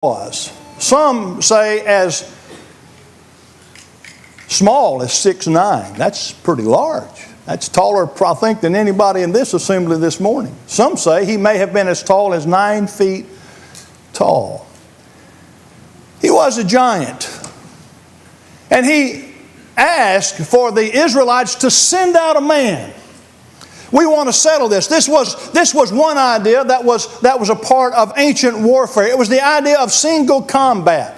was. Some say as small as 6'9". That's pretty large. That's taller, I think, than anybody in this assembly this morning. Some say he may have been as tall as 9 feet tall. He was a giant. And he asked for the Israelites to send out a man. We want to settle this. This was one idea that was a part of ancient warfare. It was the idea of single combat.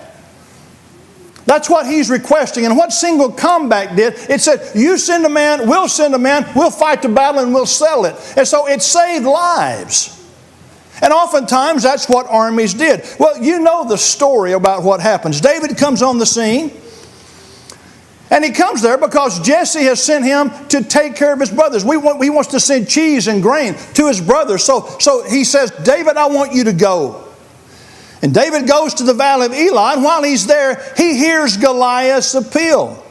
That's what he's requesting. And what single combat did, it said, you send a man, we'll fight the battle and we'll settle it. And so it saved lives. And oftentimes that's what armies did. Well, you know the story about what happens. David comes on the scene. And he comes there because Jesse has sent him to take care of his brothers. He wants to send cheese and grain to his brothers. So he says, David, I want you to go. And David goes to the valley of Elah. And while he's there, he hears Goliath's appeal.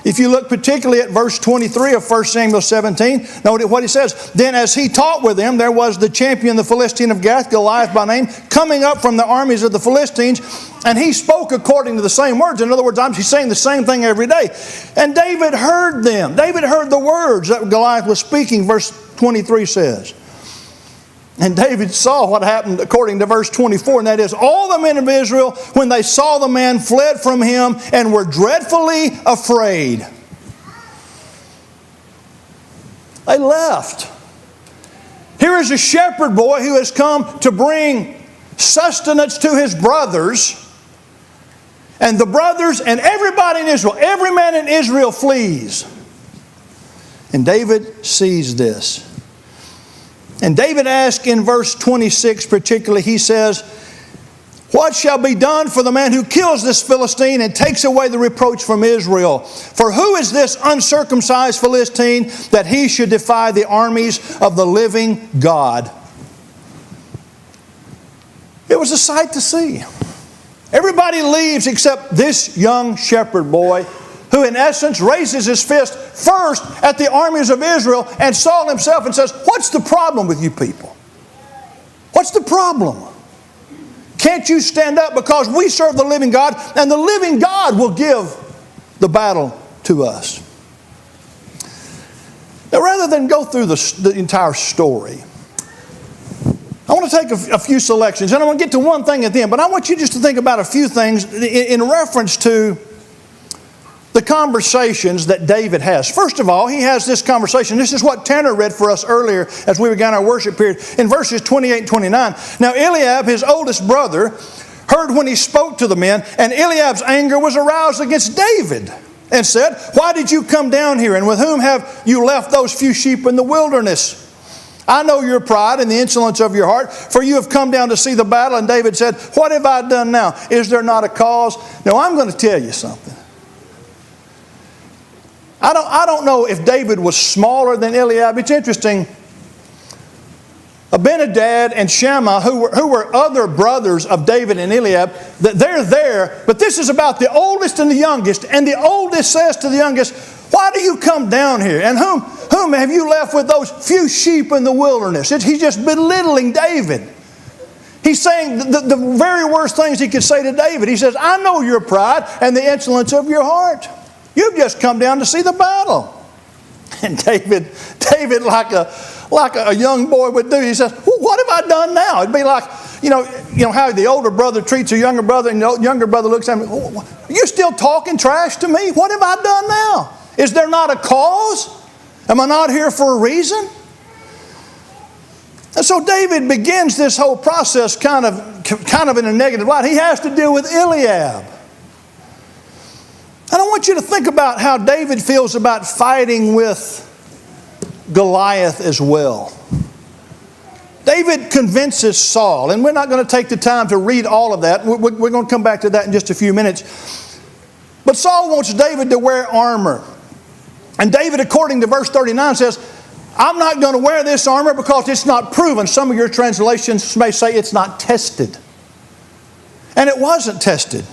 If you look particularly at verse 23 of 1 Samuel 17, note what he says. Then as he talked with them, there was the champion, the Philistine of Gath, Goliath by name, coming up from the armies of the Philistines. And he spoke according to the same words. In other words, he's saying the same thing every day. And David heard them. David heard the words that Goliath was speaking, verse 23 says. And David saw what happened according to verse 24, and that is, all the men of Israel, when they saw the man, fled from him and were dreadfully afraid. They left. Here is a shepherd boy who has come to bring sustenance to his brothers, and the brothers and everybody in Israel, every man in Israel flees. And David sees this. And David asks in verse 26 particularly, he says, what shall be done for the man who kills this Philistine and takes away the reproach from Israel? For who is this uncircumcised Philistine that he should defy the armies of the living God? It was a sight to see. Everybody leaves except this young shepherd boy, who in essence raises his fist first at the armies of Israel and Saul himself and says, what's the problem with you people? What's the problem? Can't you stand up? Because we serve the living God, and the living God will give the battle to us. Now, rather than go through the entire story, I want to take a few selections, and I'm going to get to one thing at the end, but I want you just to think about a few things in reference to the conversations that David has. First of all, he has this conversation. This is what Tanner read for us earlier as we began our worship period in verses 28 and 29. Now Eliab, his oldest brother, heard when he spoke to the men, and Eliab's anger was aroused against David and said, why did you come down here, and with whom have you left those few sheep in the wilderness? I know your pride and the insolence of your heart, for you have come down to see the battle. And David said, what have I done now? Is there not a cause? Now I'm going to tell you something. I don't know if David was smaller than Eliab. It's interesting. Abinadab and Shammah, who were other brothers of David and Eliab, that they're there, but this is about the oldest and the youngest. And the oldest says to the youngest, why do you come down here? And whom have you left with those few sheep in the wilderness? He's just belittling David. He's saying the very worst things he could say to David. He says, I know your pride and the insolence of your heart. You've just come down to see the battle. And David, like a young boy would do, he says, well, what have I done now? It'd be like, you know how the older brother treats a younger brother, and the younger brother looks at him, are you still talking trash to me? What have I done now? Is there not a cause? Am I not here for a reason? And so David begins this whole process kind of in a negative light. He has to deal with Eliab. And I want you to think about how David feels about fighting with Goliath as well. David convinces Saul, and we're not going to take the time to read all of that. We're going to come back to that in just a few minutes. But Saul wants David to wear armor. And David, according to verse 39, says, I'm not going to wear this armor because it's not proven. Some of your translations may say it's not tested. And it wasn't tested.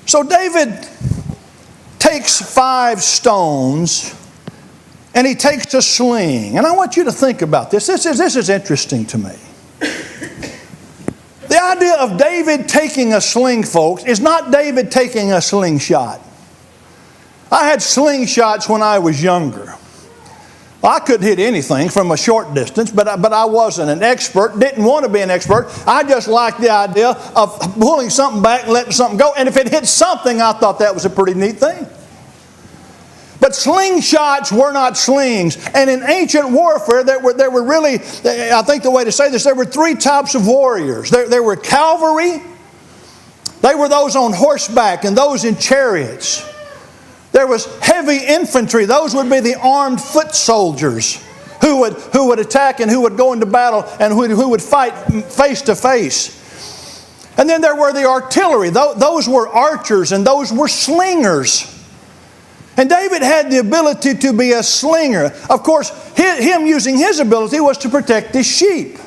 So David takes 5 stones and he takes a sling. And I want you to think about this. This is interesting to me. The idea of David taking a sling, folks, is not David taking a slingshot. I had slingshots when I was younger. I couldn't hit anything from a short distance, but I wasn't an expert, didn't want to be an expert. I just liked the idea of pulling something back and letting something go. And if it hit something, I thought that was a pretty neat thing. But slingshots were not slings. And in ancient warfare, there were really, I think the way to say this, there were three types of warriors. There were cavalry. They were those on horseback and those in chariots. There was heavy infantry. Those would be the armed foot soldiers who would attack and who would go into battle and who would fight face to face. And then there were the artillery. Those were archers and those were slingers. And David had the ability to be a slinger. Of course, him using his ability was to protect his sheep.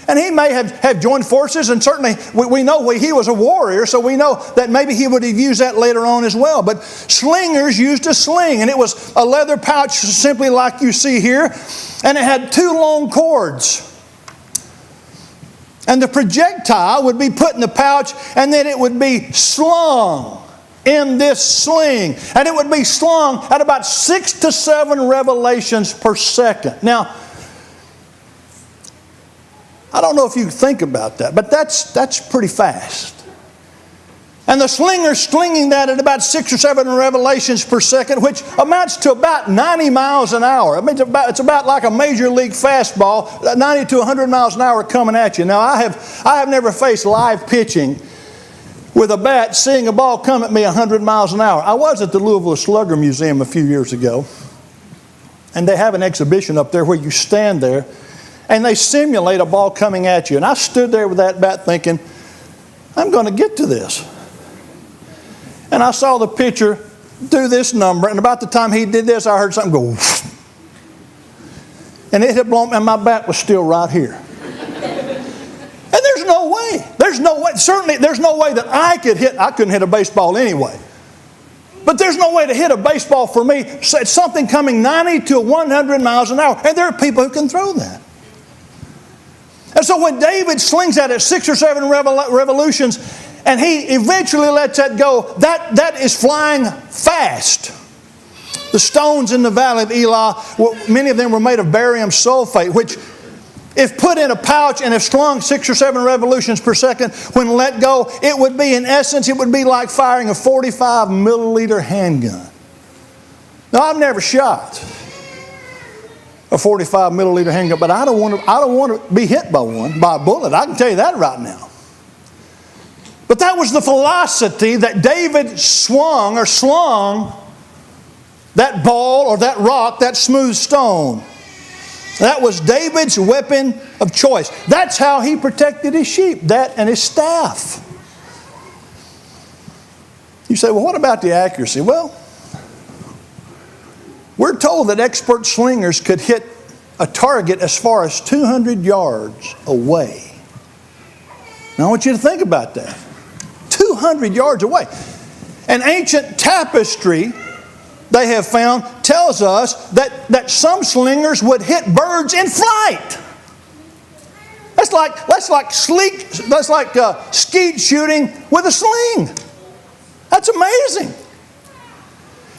And he may have joined forces, and certainly we know he was a warrior, so we know that maybe he would have used that later on as well. But slingers used a sling, and it was a leather pouch simply like you see here, and it had two long cords. And the projectile would be put in the pouch, and then it would be slung in this sling. And it would be slung at about 6 to 7 revolutions per second. Now, I don't know if you think about that, but that's pretty fast. And the slinger's slinging that at about 6 or 7 revolutions per second, which amounts to about 90 miles an hour. I mean, it's about like a major league fastball, 90 to 100 miles an hour coming at you. Now, I have never faced live pitching with a bat, seeing a ball come at me 100 miles an hour. I was at the Louisville Slugger Museum a few years ago, and they have an exhibition up there where you stand there, and they simulate a ball coming at you. And I stood there with that bat thinking, I'm going to get to this. And I saw the pitcher do this number, and about the time he did this, I heard something go, whoosh. And it had blown, and my bat was still right here. And there's no way, certainly there's no way that I couldn't hit a baseball anyway. But there's no way to hit a baseball for me. It's something coming 90 to 100 miles an hour, and there are people who can throw that. And so when David slings that at 6 or 7 revolutions, and he eventually lets that go, that is flying fast. The stones in the valley of Elah, many of them were made of barium sulfate, which if put in a pouch and if slung 6 or 7 revolutions per second, when let go, it would be, in essence, it would be like firing a 45 milliliter handgun. Now, I've never shot a 45 milliliter handgun, but I don't want to be hit by a bullet. I can tell you that right now. But that was the velocity that David slung that ball or that rock, that smooth stone. That was David's weapon of choice. That's how he protected his sheep, that and his staff. You say, well, what about the accuracy? Well, we're told that expert slingers could hit a target as far as 200 yards away. Now I want you to think about that. 200 yards away. An ancient tapestry they have found tells us that some slingers would hit birds in flight. That's like skeet shooting with a sling. That's amazing.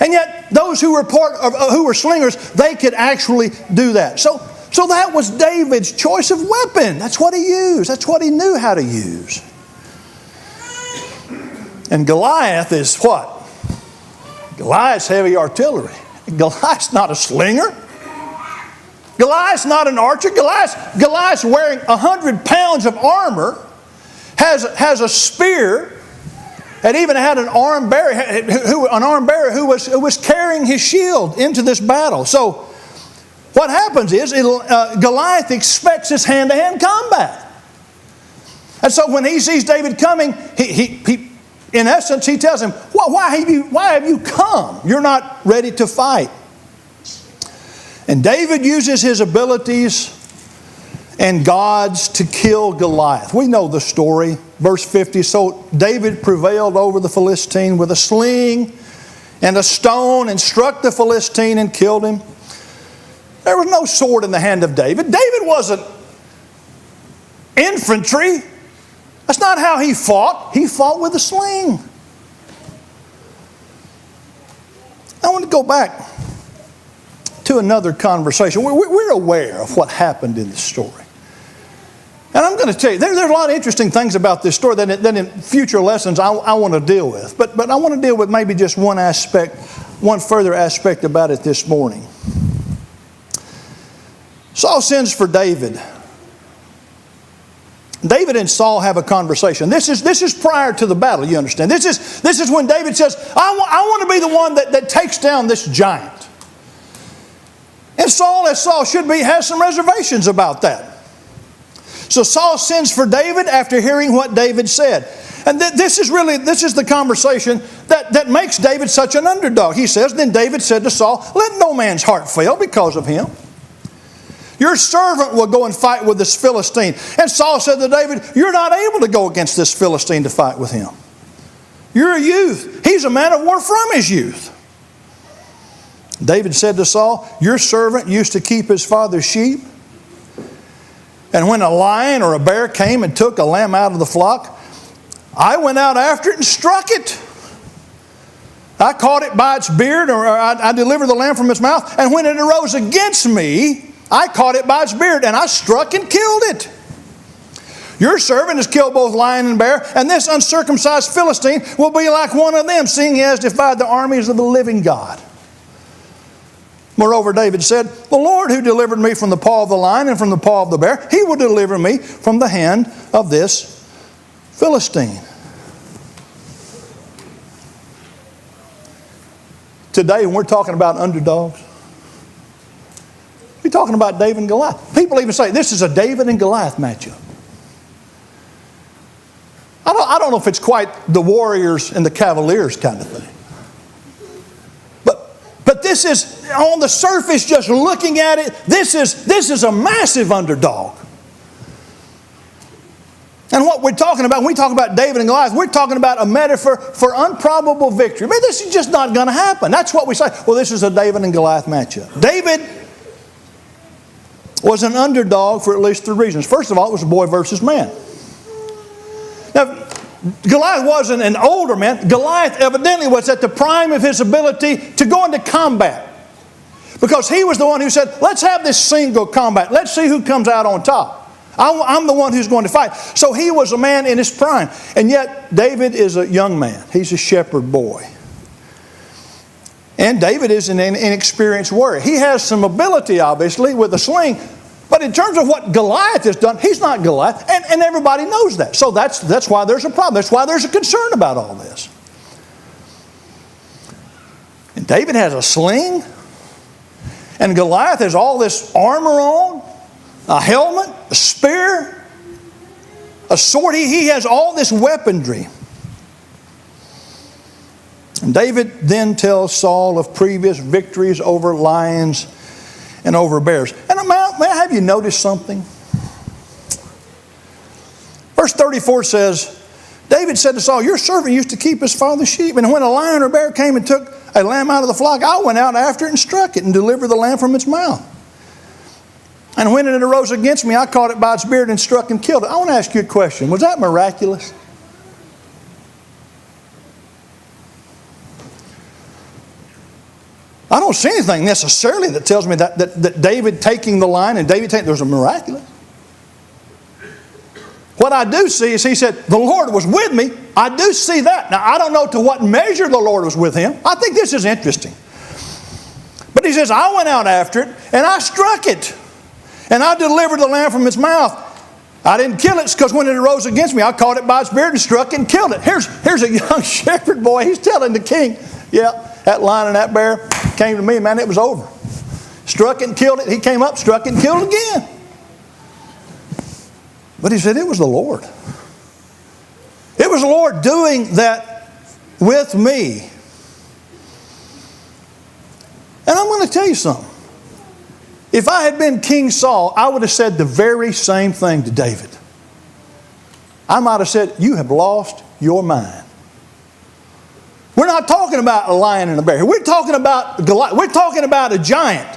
And yet, those who were slingers, they could actually do that. So that was David's choice of weapon. That's what he used. That's what he knew how to use. And Goliath is what? Goliath's heavy artillery. Goliath's not a slinger. Goliath's not an archer. Goliath's wearing 100 pounds of armor, has a spear, and even had an arm bearer who was carrying his shield into this battle. So what happens is Goliath expects this hand-to-hand combat. And so when he sees David coming, he in essence, he tells him, why have you come? You're not ready to fight. And David uses his abilities and God's to kill Goliath. We know the story. Verse 50, so David prevailed over the Philistine with a sling and a stone and struck the Philistine and killed him. There was no sword in the hand of David. David wasn't infantry. That's not how he fought. He fought with a sling. I want to go back to another conversation. We're aware of what happened in the story. And I'm going to tell you, there's a lot of interesting things about this story that in future lessons I want to deal with. But I want to deal with maybe just one further aspect about it this morning. Saul sends for David. David and Saul have a conversation. This is prior to the battle, you understand. This is when David says, I want to be the one that takes down this giant. And Saul, as Saul should be, has some reservations about that. So Saul sends for David after hearing what David said. And this is the conversation that makes David such an underdog. He says, then David said to Saul, let no man's heart fail because of him. Your servant will go and fight with this Philistine. And Saul said to David, you're not able to go against this Philistine to fight with him. You're a youth. He's a man of war from his youth. David said to Saul, your servant used to keep his father's sheep. And when a lion or a bear came and took a lamb out of the flock, I went out after it and struck it. I caught it by its beard, or I delivered the lamb from its mouth. And when it arose against me, I caught it by its beard, and I struck and killed it. Your servant has killed both lion and bear, and this uncircumcised Philistine will be like one of them, seeing he has defied the armies of the living God. Moreover, David said, the Lord who delivered me from the paw of the lion and from the paw of the bear, he will deliver me from the hand of this Philistine. Today, when we're talking about underdogs, we're talking about David and Goliath. People even say this is a David and Goliath matchup. I don't know if it's quite the Warriors and the Cavaliers kind of thing. But this is, on the surface, just looking at it, this is a massive underdog. And what we're talking about, when we talk about David and Goliath, we're talking about a metaphor for improbable victory. I mean, this is just not going to happen. That's what we say. Well, this is a David and Goliath matchup. David was an underdog for at least 3 reasons. First of all, it was a boy versus man. Now, Goliath wasn't an older man. Goliath evidently was at the prime of his ability to go into combat. Because he was the one who said, let's have this single combat. Let's see who comes out on top. I'm the one who's going to fight. So he was a man in his prime. And yet, David is a young man. He's a shepherd boy. And David is an inexperienced warrior. He has some ability, obviously, with a sling. But in terms of what Goliath has done, he's not Goliath. And everybody knows that. So that's why there's a problem. That's why there's a concern about all this. And David has a sling. And Goliath has all this armor on, a helmet, a spear, a sword. He has all this weaponry. And David then tells Saul of previous victories over lions and over bears. And may I have you notice something? Verse 34 says, David said to Saul, your servant used to keep his father's sheep, and when a lion or bear came and took a lamb out of the flock, I went out after it and struck it and delivered the lamb from its mouth. And when it arose against me, I caught it by its beard and struck and killed it. I want to ask you a question. Was that miraculous? I don't see anything necessarily that tells me that David taking the lion and David taking, there's a miraculous. What I do see is he said, the Lord was with me. I do see that. Now, I don't know to what measure the Lord was with him. I think this is interesting. But he says, I went out after it and I struck it. And I delivered the lamb from its mouth. I didn't kill it because when it arose against me, I caught it by its beard and struck it and killed it. Here's a young shepherd boy. He's telling the king, yeah, that lion and that bear came to me, man, it was over. Struck it and killed it. He came up, struck it and killed it again. But he said it was the Lord. It was the Lord doing that with me. And I'm going to tell you something. If I had been King Saul, I would have said the very same thing to David. I might have said, you have lost your mind. We're not talking about a lion and a bear. We're talking about Goliath. We're talking about a giant.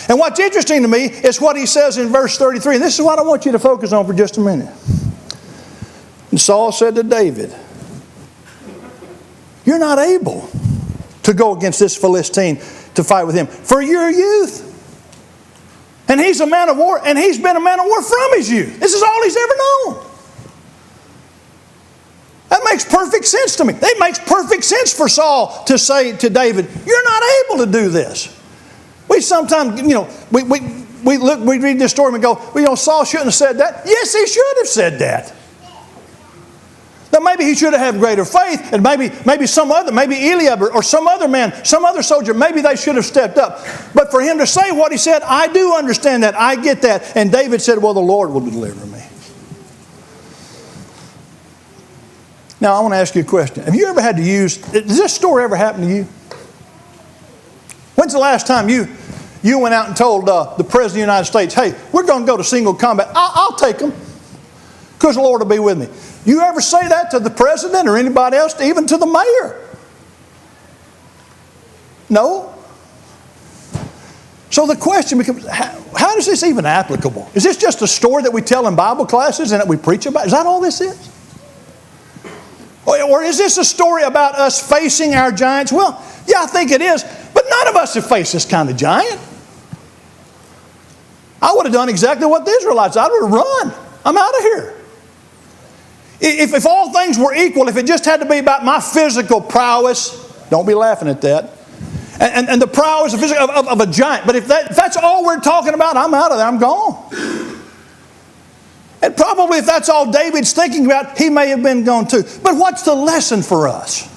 And what's interesting to me is what he says in verse 33. And this is what I want you to focus on for just a minute. And Saul said to David, you're not able to go against this Philistine to fight with him, for your youth. And he's a man of war, and he's been a man of war from his youth. This is all he's ever known. That makes perfect sense to me. It makes perfect sense for Saul to say to David, you're not able to do this. We sometimes, we read this story and we go, well, Saul shouldn't have said that. Yes, he should have said that. That maybe he should have had greater faith, and maybe Eliab or some other man, some other soldier, maybe they should have stepped up. But for him to say what he said, I do understand that, I get that. And David said, well, the Lord will deliver me. Now, I want to ask you a question. Have you ever had to use, does this story ever happen to you? When's the last time you went out and told the President of the United States, hey, we're going to go to single combat. I'll take them because the Lord will be with me. You ever say that to the President or anybody else, even to the mayor? No? So the question becomes, how is this even applicable? Is this just a story that we tell in Bible classes and that we preach about? Is that all this is? Or is this a story about us facing our giants? Well, yeah, I think it is. But none of us have faced this kind of giant. I would have done exactly what the Israelites. I would have run. I'm out of here. If all things were equal, if it just had to be about my physical prowess, don't be laughing at that, and the prowess of a giant, but if that's all we're talking about, I'm out of there. I'm gone. And probably if that's all David's thinking about, he may have been gone too. But what's the lesson for us?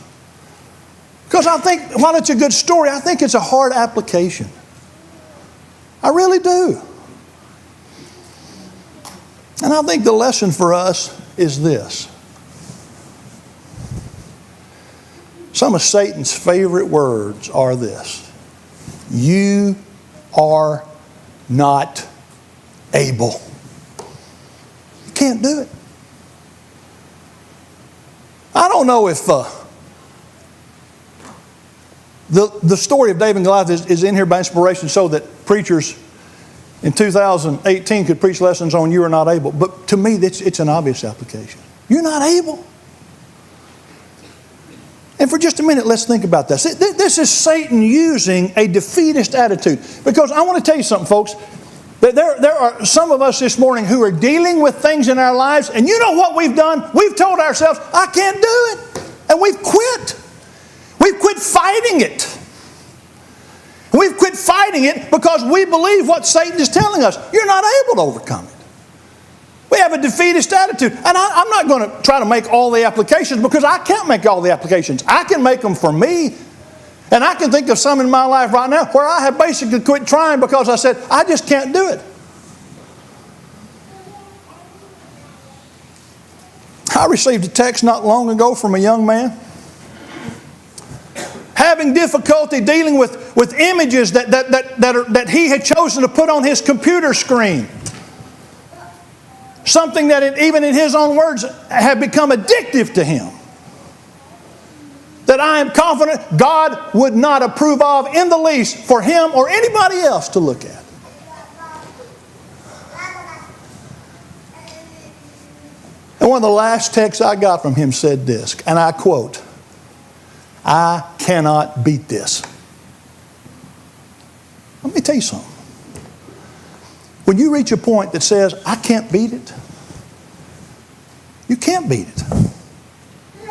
Because I think, while it's a good story, I think it's a hard application. I really do. And I think the lesson for us is this. Some of Satan's favorite words are this: you are not able. You can't do it. I don't know if the story of David and Goliath is in here by inspiration so that preachers in 2018 could preach lessons on you are not able. But to me, it's an obvious application. You're not able. And for just a minute, let's think about this. This is Satan using a defeatist attitude. Because I want to tell you something, folks. That there are some of us this morning who are dealing with things in our lives, and you know what we've done? We've told ourselves, I can't do it. And we've quit. We've quit fighting it. We've quit fighting it because we believe what Satan is telling us. You're not able to overcome it. We have a defeatist attitude. And I'm not going to try to make all the applications because I can't make all the applications. I can make them for me. And I can think of some in my life right now where I have basically quit trying because I said, I just can't do it. I received a text not long ago from a young man having difficulty dealing with images that he had chosen to put on his computer screen. Something that even in his own words had become addictive to him. That I am confident God would not approve of in the least for him or anybody else to look at. And one of the last texts I got from him said this, and I quote, I cannot beat this. Let me tell you something. When you reach a point that says, I can't beat it, you can't beat it.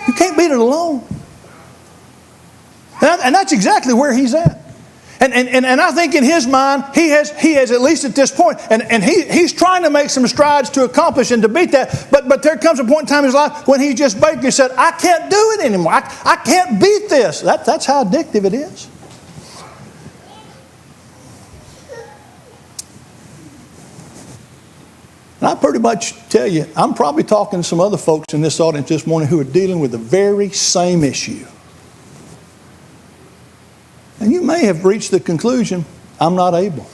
You can't beat it alone. And that's exactly where he's at. And I think in his mind, he has at least at this point, and he's trying to make some strides to accomplish and to beat that. But there comes a point in time in his life when he just basically said, I can't do it anymore. I can't beat this. That's how addictive it is. And I pretty much tell you, I'm probably talking to some other folks in this audience this morning who are dealing with the very same issue. And you may have reached the conclusion, I'm not able.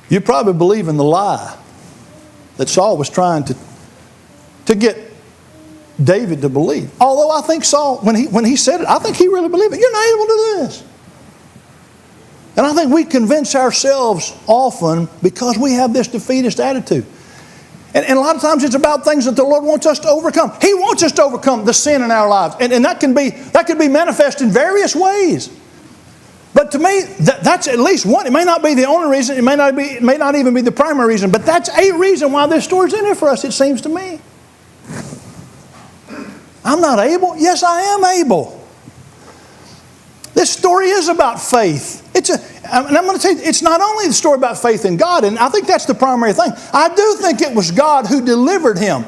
You probably believe in the lie that Saul was trying to get David to believe. Although I think Saul, when he said it, I think he really believed it. You're not able to do this. And I think we convince ourselves often because we have this defeatist attitude. And a lot of times it's about things that the Lord wants us to overcome. He wants us to overcome the sin in our lives. And that can be manifest in various ways. But to me, that's at least one. It may not be the only reason. It may not even be the primary reason. But that's a reason why this story's in here for us, it seems to me. I'm not able. Yes, I am able. This story is about faith. And I'm going to tell you, it's not only the story about faith in God, and I think that's the primary thing. I do think it was God who delivered him.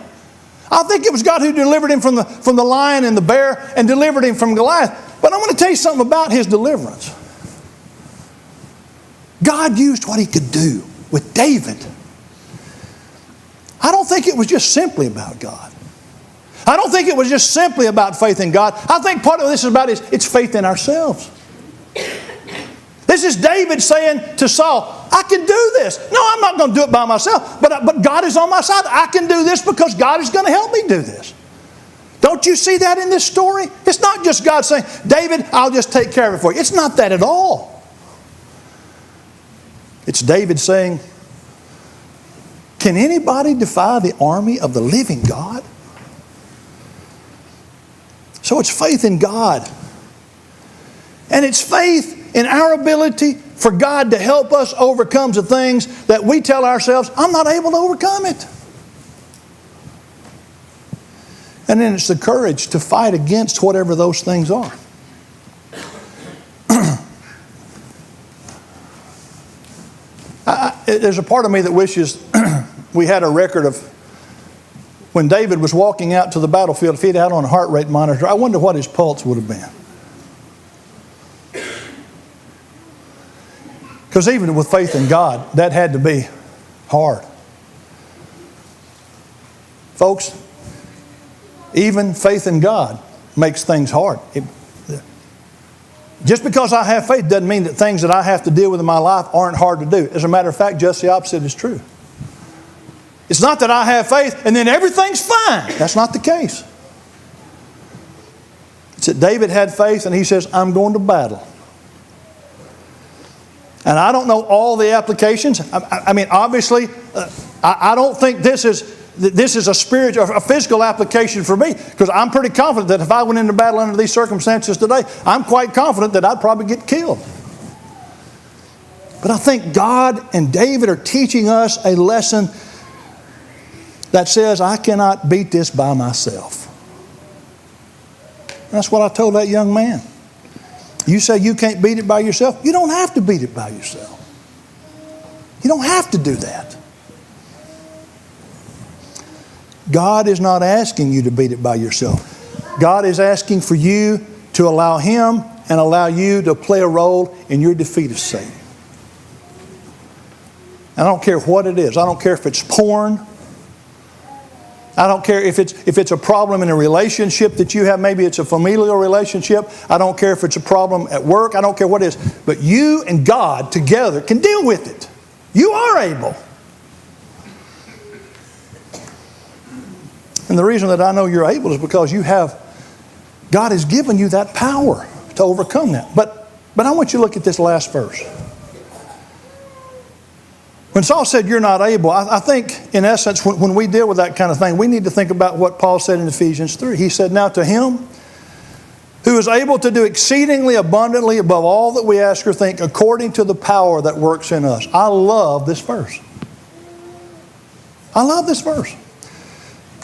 I think it was God who delivered him from the lion and the bear and delivered him from Goliath. But I'm going to tell you something about his deliverance. God used what he could do with David. I don't think it was just simply about God. I don't think it was just simply about faith in God. I think part of this is about it's faith in ourselves. This is David saying to Saul, I can do this. No, I'm not going to do it by myself, but God is on my side. I can do this because God is going to help me do this. Don't you see that in this story? It's not just God saying, David, I'll just take care of it for you. It's not that at all. It's David saying, can anybody defy the army of the living God? So it's faith in God. And it's faith in our ability for God to help us overcome the things that we tell ourselves, I'm not able to overcome it. And then it's the courage to fight against whatever those things are. There's a part of me that wishes we had a record of when David was walking out to the battlefield. If he'd had on a heart rate monitor, I wonder what his pulse would have been. Because even with faith in God, that had to be hard. Folks, even faith in God makes things hard. Just because I have faith doesn't mean that things that I have to deal with in my life aren't hard to do. As a matter of fact, just the opposite is true. It's not that I have faith and then everything's fine. That's not the case. It's that David had faith and he says, I'm going to battle. And I don't know all the applications. I mean, obviously, I don't think this is a spiritual, a physical application for me, because I'm pretty confident that if I went into battle under these circumstances today, I'm quite confident that I'd probably get killed. But I think God and David are teaching us a lesson that says I cannot beat this by myself. That's what I told that young man. You say you can't beat it by yourself? You don't have to beat it by yourself. You don't have to do that. God is not asking you to beat it by yourself. God is asking for you to allow Him and allow you to play a role in your defeat of Satan. I don't care what it is. I don't care if it's porn. I don't care if it's a problem in a relationship that you have. Maybe it's a familial relationship. I don't care if it's a problem at work. I don't care what it is. But you and God together can deal with it. You are able. And the reason that I know you're able is because God has given you that power to overcome that. But I want you to look at this last verse. When Saul said, you're not able, I think, in essence, when we deal with that kind of thing, we need to think about what Paul said in Ephesians 3. He said, now to Him who is able to do exceedingly abundantly above all that we ask or think, according to the power that works in us. I love this verse. I love this verse.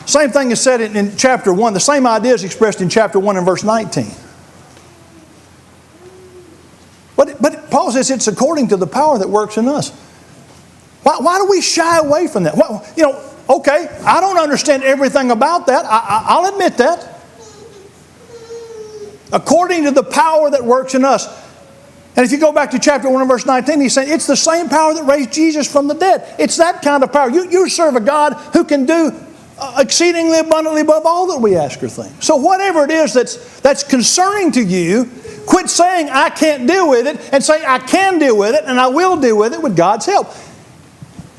Same thing is said in chapter 1. The same idea is expressed in chapter 1 and verse 19. But Paul says it's according to the power that works in us. Why do we shy away from that? Well, okay, I don't understand everything about that. I'll admit that. According to the power that works in us. And if you go back to chapter 1 and verse 19, he's saying it's the same power that raised Jesus from the dead. It's that kind of power. You serve a God who can do exceedingly abundantly above all that we ask or think. So whatever it is that's concerning to you, quit saying I can't deal with it and say I can deal with it and I will deal with it with God's help.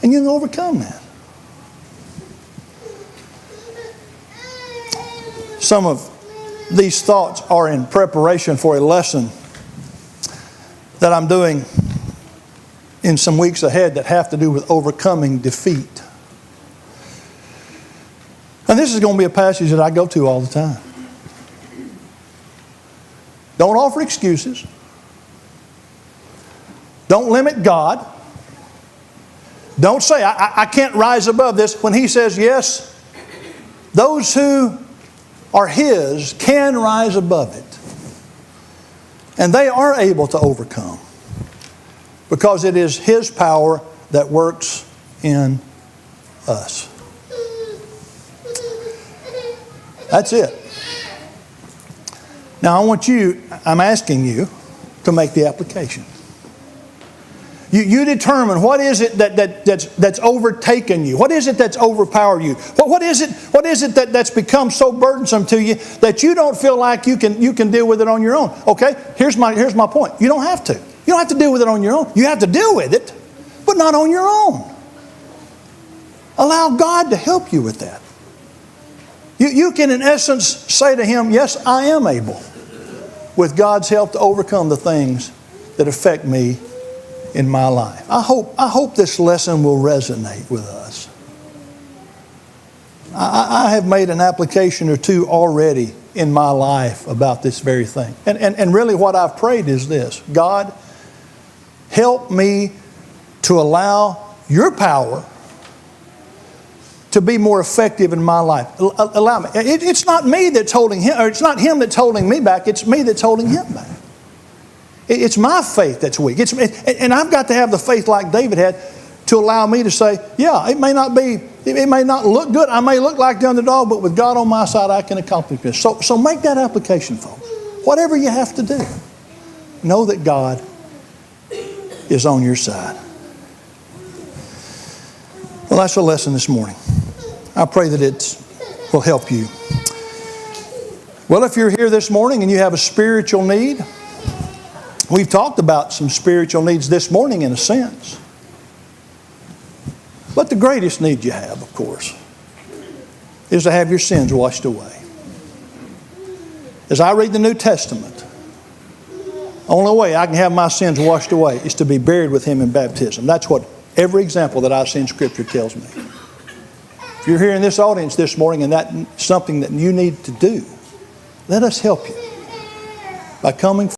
And you can overcome that. Some of these thoughts are in preparation for a lesson that I'm doing in some weeks ahead that have to do with overcoming defeat. And this is going to be a passage that I go to all the time. Don't offer excuses. Don't limit God. Don't say, I can't rise above this, when He says, yes, those who are His can rise above it. And they are able to overcome, because it is His power that works in us. That's it. Now I'm asking you to make the application. You determine what is it that's overtaken you. What is it that's overpowered you? What is it that's become so burdensome to you that you don't feel like you can deal with it on your own? Okay, here's my point. You don't have to. You don't have to deal with it on your own. You have to deal with it, but not on your own. Allow God to help you with that. You can, in essence, say to Him, yes, I am able, with God's help, to overcome the things that affect me in my life. I hope this lesson will resonate with us. I have made an application or two already in my life about this very thing. And really what I've prayed is this: God, help me to allow Your power to be more effective in my life. Allow me. It's not me that's holding Him, or it's not Him that's holding me back. It's me that's holding Him back. It's my faith that's weak. And I've got to have the faith like David had to allow me to say, yeah, it may not look good. I may look like the underdog, but with God on my side, I can accomplish this. So make that application, folks. Whatever you have to do, know that God is on your side. Well, that's the lesson this morning. I pray that it will help you. Well, if you're here this morning and you have a spiritual need, we've talked about some spiritual needs this morning in a sense. But the greatest need you have, of course, is to have your sins washed away. As I read the New Testament, the only way I can have my sins washed away is to be buried with Him in baptism. That's what every example that I see in Scripture tells me. If you're here in this audience this morning and that's something that you need to do, let us help you by coming